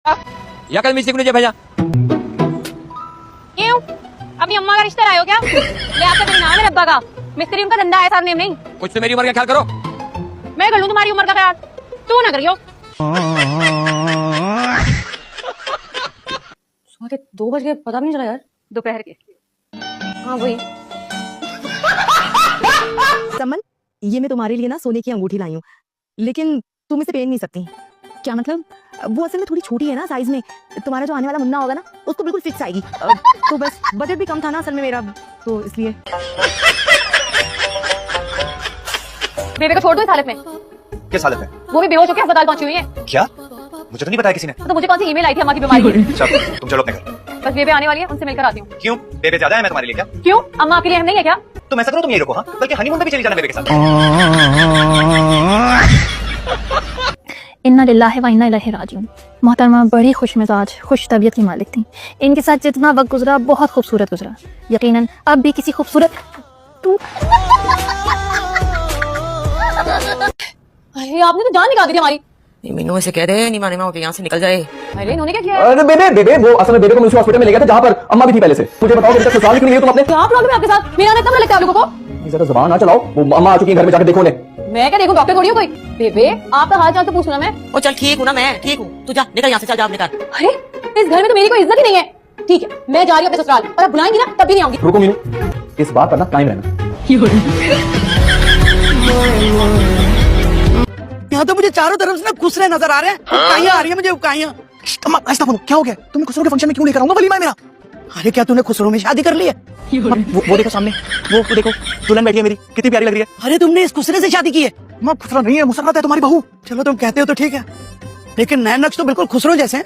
या कल मिस्त्री को नीचे भेजा। क्यों? अपनी अम्मा का रिश्ता लाए हो क्या? ले आपका मेरे नाम है रब्बा का। मिस्त्री उनका धंधा है, साथ नेम नहीं। कुछ तो मेरी उम्र का ख्याल करो। मैं कर लूँ तुम्हारी उम्र का ख्याल, तू ना करियो। 2 बज गए, पता भी नहीं चला यार। दोपहर के। हाँ वही। समन, ये मैं तुम्हारे लिए ना सोने की अंगूठी लाई हूँ, लेकिन तुम इसे पहन नहीं सकती। क्या मतलब? वो असल में थोड़ी छोटी है ना साइज में। तुम्हारा जो आने वाला मुन्ना होगा ना, उसको बिल्कुल फिक्स आएगी। तो बस बजट भी कम था ना असल में मेरा, तो इसलिए। बेबे को छोड़ दो इस हालत में। किस हालत में? वो भी बेहोश होकर अस्पताल पहुंची हुई है। क्या? मुझे तो नहीं बताया किसी ने। तो मुझे कौन सी ईमेल आई थी अम्मा की बीमारी की? चलो तुम चलो अपने घर। बस बेबे आने वाली है, उनसे मिलकर आती हूँ। क्यों? बेबे ज्यादा है मैं तुम्हारे लिए क्या? क्यों? अम्मा आपके लिए अहम नहीं है क्या? तुम ऐसा करो, तुम यही रुको। हाँ, बल्कि हनीमून पे भी चली जाना बेबे के साथ। इन्ना लिल्लाहि व इन्ना इलैहि राजिऊन। मोहतरमा बड़ी खुश मिजाज, खुश तबीयत की मालिक थी। इनके साथ जितना वक्त गुजरा बहुत खूबसूरत गुजरा। यकीनन अब भी किसी खूबसूरत अरे आपने तो जान निकाल दी थी हमारी। मीनू ऐसे कह दे, नहीं माने माँ यहाँ से निकल जाए। अरे इन्होंने क्या किया है? अरे बेबे वो असल में बेबे को मुझे हॉस्पिटल में ले गया था, जहाँ पर अम्मा भी थी पहले से। मुझे बताओ बेटा, ससुराल क्यों नहीं है तुम अपने? क्या प्रॉब्लम है आपके साथ? मेरा इतना लगता है आप लोगों को। जरा जुबान ना चलाओ, वो अम्मा आ चुकी है, घर में जाकर देखो ने। मैं क्या देखूं, डॉक्टर थोड़ी हूं कोई। बेबे आपका हाल चाल तो पूछना मैं। ओ चल ठीक हूँ ना, मैं ठीक हूँ। तू जा निकल यहाँ से, चल जा अपने घर। अरे इस घर में तो मेरी कोई इज्जत ही नहीं है। ठीक है मैं जा रही हूँ अपने ससुराल, और आप बुलाएंगी ना तब भी नहीं आऊंगी। रुको मीनू, इस बात पर ना कायम रहना। यहाँ तो मुझे चारों तरफ से ना खुसरे नजर आ रहे हैं। उकाइयां आ रही है मुझे, उकाइयां। अम्मा ऐसा बोलो, क्या हो गया? तुम्हें खुसरो के फंक्शन में क्यों लेकर आऊंगा? वलीमा है मेरा। अरे क्या तूने खुसरो में शादी कर ली है? वो देखो सामने, वो देखो दुल्हन बैठी है मेरी, कितनी प्यारी लग रही है। अरे तुमने इस खुसरे से शादी की है? अम्मा खुसरा नहीं है, मुसर्रत है तुम्हारी बहू। चलो तुम कहते हो तो ठीक है, लेकिन नैन नक्श तो बिल्कुल खुसरो जैसे हैं।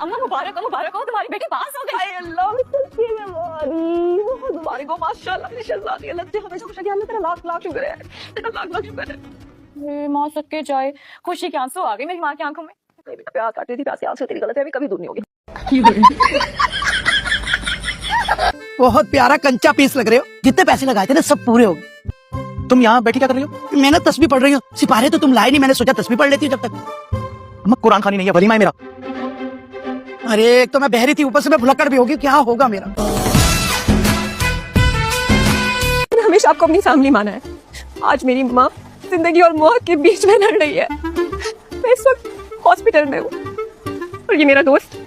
अम्मा मुबारक हो, तुम्हारी बेटी पास हो गई। मुबारक हो, माशाल्लाह मेरी शहजादी। अल्लाह तेरे हमेशा खुश रखे। अल्लाह तेरा लाख लाख शुक्र है, तेरा लाख लाख शुक्र है। माँ सके जाए, खुशी के आंसू आ गए मेरी माँ की आंखों में। बेटा प्यार काट रही थी, प्यार से आंसू तेरी गलत है, अभी कभी दूर नहीं होगी। बहुत प्यारा कंचा पीस लग रहे हो। जितने पैसे लगाए थे ना सब पूरे हो गए। तुम यहाँ बैठी क्या कर रही हो? मैं ना तस्बीह पढ़ रही हूँ। सिपाही तो तुम लाए नहीं, मैंने सोचा तस्बीह पढ़ लेती हूँ जब तक। अम्मा कुरान खानी नहीं है, वलीमा है मेरा। अरे एक तो मैं बहरी थी, ऊपर से मैं भुलक्कड़ भी होगी, क्या होगा मेरा? हमेशा आपको अपनी फैमिली माना है। आज मेरी माँ जिंदगी और मौत के बीच में लड़ रही है। मैं इस वक्त हॉस्पिटल में हूँ, और ये मेरा दोस्त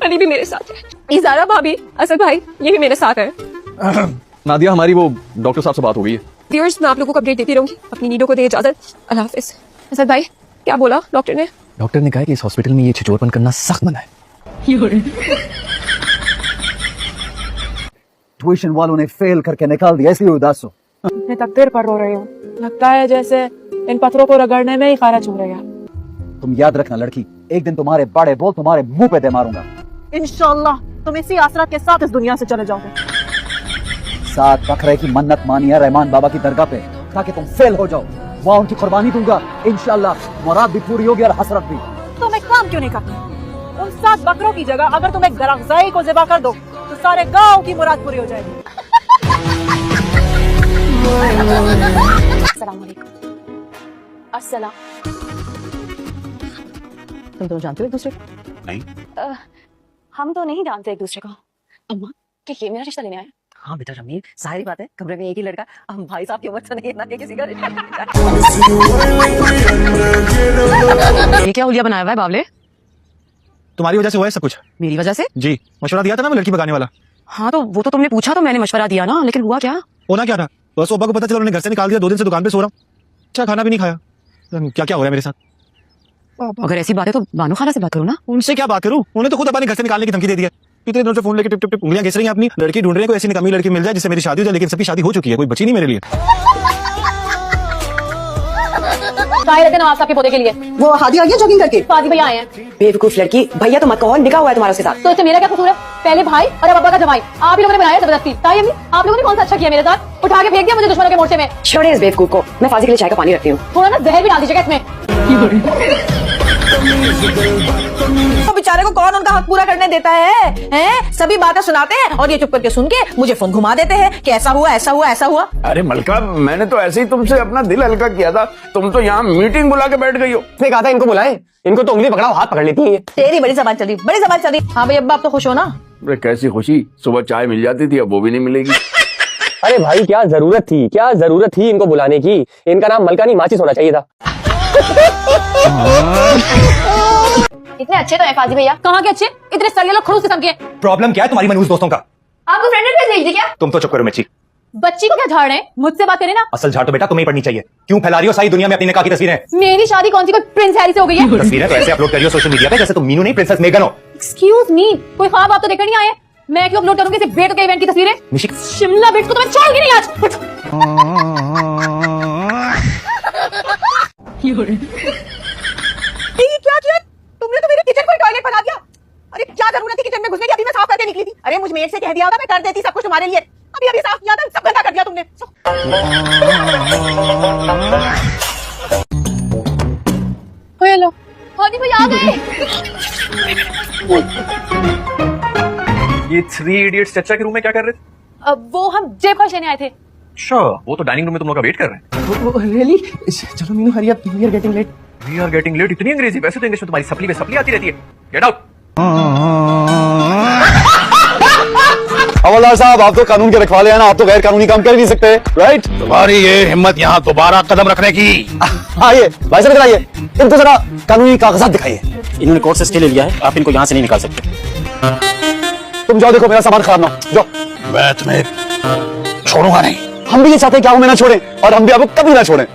अली भी मेरे साथ है। इजारा भाभी, असद भाई, ये भी मेरे साथ है। नादिया, हमारी वो डॉक्टर साहब से बात हो गई है। व्यूअर्स, मैं आप लोगों को अपडेट देती रहूंगी। अपनी नीडों को दे इजाजत। अल्लाह हाफिज। असद भाई क्या बोला डॉक्टर ने? डॉक्टर ने कहा कि इस हॉस्पिटल में ये छिछोरपन करना सख्त मना है। ट्यूशन वालों ने फेल करके निकाल दिया, इसलिए उदास हो। मैं तकदीर पर रो रही हूँ। लगता है जैसे इन पत्थरों को रगड़ने में ही खारा छू रहेगा। तुम याद रखना लड़की, एक दिन तुम्हारे बड़े बोल तुम्हारे मुंह पे दे मारूंगा। इंशाल्लाह तुम इसी आसरत के साथ इस दुनिया से चले जाओगे। 7 बकरे की मन्नत मानी है रहमान बाबा की दरगाह पे, ताकि तुम फेल हो जाओ। वहाँ उनकी कुर्बानी दूंगा, इंशाल्लाह मुराद भी पूरी होगी और हसरत भी। तुम एक काम क्यों नहीं करते? उन 7 बकरों की जगह अगर तुम एक गरगज़ाई को ज़िबा कर दो तो सारे गांव की मुराद पूरी हो जाएगी। अस्सलाम वालेकुम। अस्सलाम। तुम दोनों जानते हो एक दूसरे को? नहीं। हम तो नहीं जानते एक दूसरे को। अम्मा क्या ये मेरा रिश्ता लेने आया? हाँ बेटा रमीर, सारी बात है। कमरे में एक ही लड़का, हम भाई साहब की उम्र से नहीं है ना कि किसी का रिश्ता। ये क्या हुलिया बनाया हुआ है बावले? तुम्हारी वजह से हुआ है सब कुछ। मेरी वजह से? जी, मशवरा दिया था ना वो लड़की भगाने वाला। हाँ तो वो तो तुमने पूछा तो मैंने मशवरा दिया ना, लेकिन हुआ क्या? होना क्या था? बस ओबा को पता चला, उन्होंने घर से निकाल दिया। 2 दिन से दुकान पे सो रहा हूँ, अच्छा खाना भी नहीं खाया। क्या क्या हो रहा है मेरे साथ? अगर ऐसी बात है तो बानो खाला से बात करो ना। उनसे क्या बात करूं? उन्होंने तो खुद अपने घर से निकालने की धमकी दे दी है। इतने दिनों से फोन लेके टिप टिप टिप उंगलियां घिस रही हैं अपनी। लड़की ढूंढ रहे हैं, कोई ऐसी निकम्मी लड़की मिल जाए जिससे मेरी शादी हो जाए, लेकिन सबकी शादी हो चुकी है, कोई बची नहीं मेरे लिए। नवाज साहब के पोते के लिए वो हादी आ गया जॉगिंग करके। फादी भैया आए हैं। बेवकूफ लड़की, भैया तो मत कहो, निकाह हुआ है तुम्हारे उसके साथ। तो इससे मेरा क्या कसूर है? पहले भाई और अब अब्बा का जमाई। आप ही लोगों ने बनाया जबरदस्ती। ताई अम्मी, आप लोगों ने कौन सा अच्छा किया मेरे साथ? उठा के फेंक दिया मुझे दुश्मनों के मोर्चे में। छोड़े इस बेवकूफ को, मैं फाजी के लिए चाय का पानी रखती हूँ। थोड़ा ना जहर भी डाल दीजिएगा इसमें। तो बेचारे को कौन उनका हक पूरा करने देता है? हैं? सभी बातें सुनाते हैं और ये चुप करके सुन के मुझे फोन घुमा देते हैं कि ऐसा हुआ ऐसा हुआ ऐसा हुआ। अरे मलका, मैंने तो ऐसे ही तुमसे अपना दिल हल्का किया था, तुम तो यहाँ मीटिंग बुला के बैठ गई हो। इसने कहा था इनको बुलाए, इनको तो उंगली पकड़ाओ, हाथ पकड़ लेती है ये। तेरी बड़ी जबान चली, बड़ी जबान चली। हाँ भाई अब्बा, आप तो खुश हो ना? अरे कैसी खुशी, सुबह चाय मिल जाती थी, अब वो भी नहीं मिलेगी। अरे भाई क्या जरूरत थी इनको बुलाने की? इनका नाम मलका नहीं माचिस होना चाहिए था। इतने अच्छे तो है फाजी भैया। कहाँ के अच्छे? इतने सरिया लोग खड़ूस किस्म के। प्रॉब्लम क्या है तुम्हारी मनहूस दोस्तों का? आपको फ्रेंड रिक्वेस्ट भेज दी क्या? तुम तो चुप करो मिर्ची। बच्ची को क्या झाड़ रहे हैं? मुझसे बात करें ना। असल झाड़ तो बेटा तुम्हें ही पड़नी चाहिए। क्यों फैला रही हो सारी दुनिया में अपनी निकाह की तस्वीरें? मेरी शादी कौन सी कोई प्रिंस हैरी से हो गई है? तस्वीरें तो ऐसे अपलोड करियो सोशल मीडिया पे जैसे तुम मीनू नहीं प्रिंसेस मेगन हो। एक्सक्यूज मी, कोई ख्वाब आप तो देखकर नहीं आए? मैं क्यों अपलोड करूंगी सिर्फ बेटो के इवेंट की तस्वीरें? निशिक शिमला बेट को तो मैं छोड़ूंगी नहीं आज। ये क्या किया तुमने? तो मेरे किचन को टॉयलेट बना दिया। अरे क्या जरूरत थी किचन में घुसने की? अभी मैं साफ करके निकली थी। अरे मुझे मेड से कह दिया होता, मैं कर देती सब कुछ तुम्हारे लिए। अभी अभी साफ किया था, सब गंदा कर दिया तुमने। हेलो फाजी भैया आ गए। ये 3 इडियट्स चचा के रूम में क्या कर रहे थे? अब वो हम जेब खर्च लेने आए थे। अच्छा, वो तो डाइनिंग रूम में तुम लोग का वेट कर रहे हैं। रियली? चलो Meenu hurry up, we are getting late. We are getting late. इतनी अंग्रेजी? वैसे तो इंग्लिश में तुम्हारी सप्ली में सप्ली आती रहती है। Get out. हवलदार साहब, आप तो कानून के रखवाले हैं ना, आप तो गैर कानूनी काम कर नहीं सकते, राइट? तुम्हारी ये हिम्मत यहाँ दोबारा कदम रखने की? आइए भाई साहब, इधर आइए, इनको जरा कानूनी कागजात दिखाइए। इन्होंने कोर्ट से स्टे ले लिया है, आप इनको यहाँ से नहीं निकाल सकते। तुम जाओ, देखो मेरा सामान खराब ना हो, जाओ। मैं तुम्हें छोड़ूंगा नहीं। हम भी ये चाहते हैं कि आप हमें ना छोड़ें और हम भी आपको कभी ना छोड़ें।